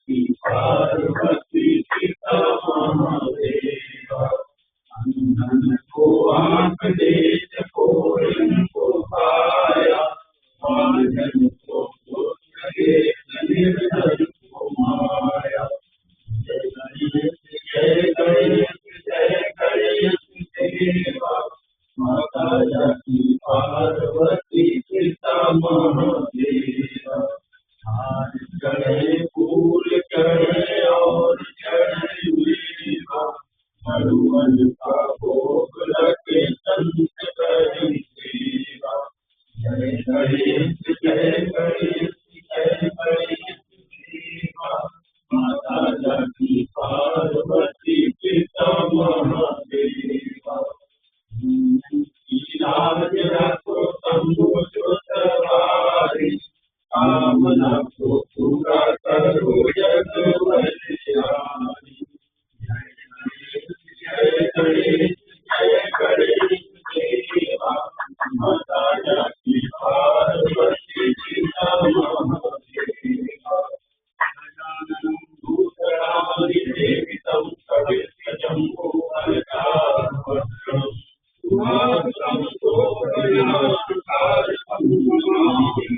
पार्वती पिता महादेवा अंधन को आंख दे चकोर को पाया महाजन को लगे निर्धन को माया जय गणेश जय गणेश जय गणेश देवा माता जाति पार्वती पिता महादेवा हार चढ़े फूल चढ़े और चढ़े मेवा मरुवन का भोग लगे संत करी सेवा जय गणेश जय गणेश जय गणेश देवा माता जाति पार्वती पिता महादेवा राज रखो शंभु जो सवारी कामना को पूरा करो जग बलिहारी जय गणेश जय गणेश देवा माता जाति पार्वती पिता महादेवा गजाननं भूतनाथं सेवितं कवित्वजम्बूफलचारुभद्रम् सुहासितं शोभयानकारितं नमामि